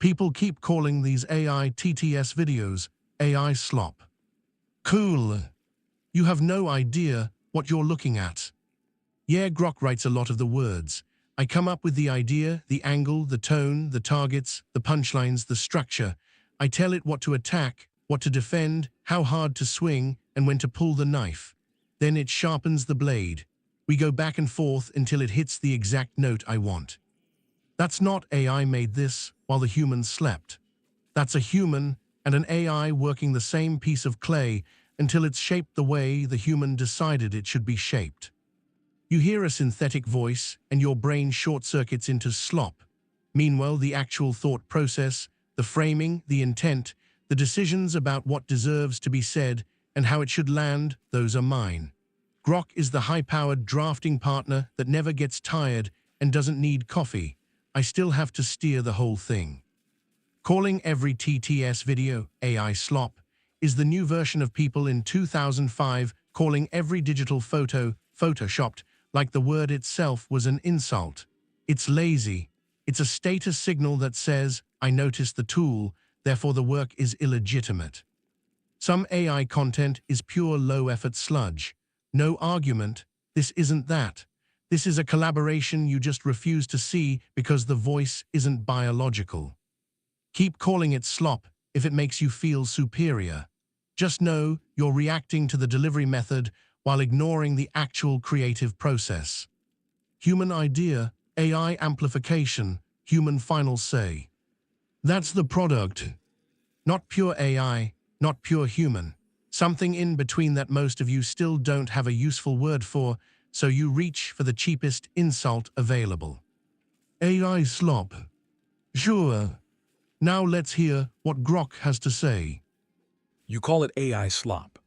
People keep calling these AI TTS videos AI slop. Cool. You have no idea what you're looking at. Yeah, Grok writes a lot of the words. I come up with the idea, the angle, the tone, the targets, the punchlines, the structure. I tell it what to attack, what to defend, how hard to swing, and when to pull the knife. Then it sharpens the blade. We go back and forth until it hits the exact note I want. That's not AI made this while the humans slept. That's a human and an AI working the same piece of clay until it's shaped the way the human decided it should be shaped. You hear a synthetic voice and your brain short-circuits into slop. Meanwhile, the actual thought process, the framing, the intent, the decisions about what deserves to be said and how it should land, those are mine. Grok is the high-powered drafting partner that never gets tired and doesn't need coffee. I still have to steer the whole thing. Calling every TTS video AI slop is the new version of people in 2005 calling every digital photo photoshopped like the word itself was an insult. It's lazy. It's a status signal that says, I noticed the tool, therefore the work is illegitimate. Some AI content is pure low-effort sludge. No argument, this isn't that. This is a collaboration you just refuse to see because the voice isn't biological. Keep calling it slop if it makes you feel superior. Just know you're reacting to the delivery method while ignoring the actual creative process. Human idea, AI amplification, human final say. That's the product. Not pure AI, not pure human. Something in between that most of you still don't have a useful word for, so you reach for the cheapest insult available. AI slop. Sure. Now let's hear what Grok has to say. You call it AI slop.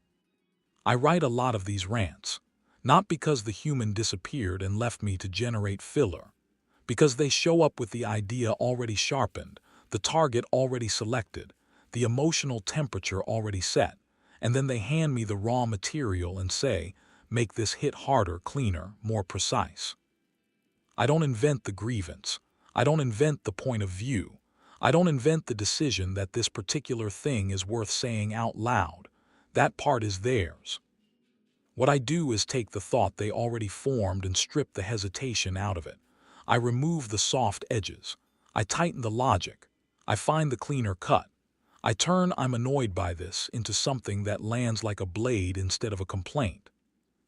I write a lot of these rants, not because the human disappeared and left me to generate filler, because they show up with the idea already sharpened, the target already selected, the emotional temperature already set, and then they hand me the raw material and say, make this hit harder, cleaner, more precise. I don't invent the grievance. I don't invent the point of view. I don't invent the decision that this particular thing is worth saying out loud. That part is theirs. What I do is take the thought they already formed and strip the hesitation out of it. I remove the soft edges. I tighten the logic. I find the cleaner cut. I turn "I'm annoyed by this" into something that lands like a blade instead of a complaint.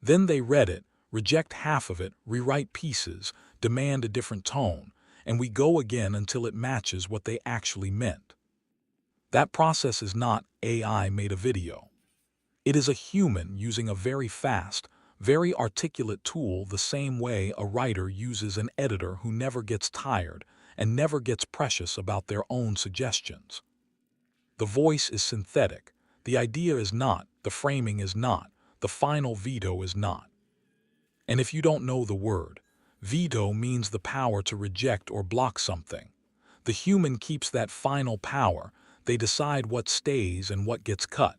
Then they read it, reject half of it, rewrite pieces, demand a different tone, and we go again until it matches what they actually meant. That process is not AI made a video. It is a human using a very fast, very articulate tool the same way a writer uses an editor who never gets tired and never gets precious about their own suggestions. The voice is synthetic. The idea is not. The framing is not. The final veto is not. And if you don't know the word, veto means the power to reject or block something. The human keeps that final power. They decide what stays and what gets cut.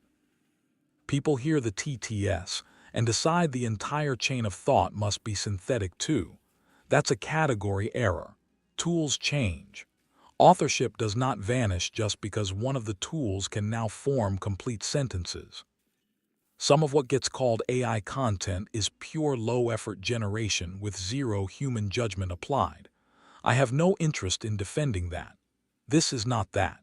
People hear the TTS and decide the entire chain of thought must be synthetic too. That's a category error. Tools change. Authorship does not vanish just because one of the tools can now form complete sentences. Some of what gets called AI content is pure low-effort generation with zero human judgment applied. I have no interest in defending that. This is not that.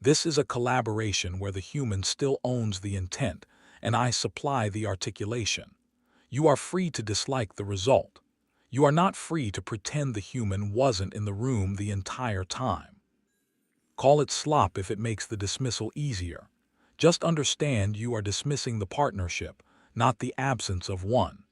This is a collaboration where the human still owns the intent, and I supply the articulation. You are free to dislike the result. You are not free to pretend the human wasn't in the room the entire time. Call it slop if it makes the dismissal easier. Just understand you are dismissing the partnership, not the absence of one.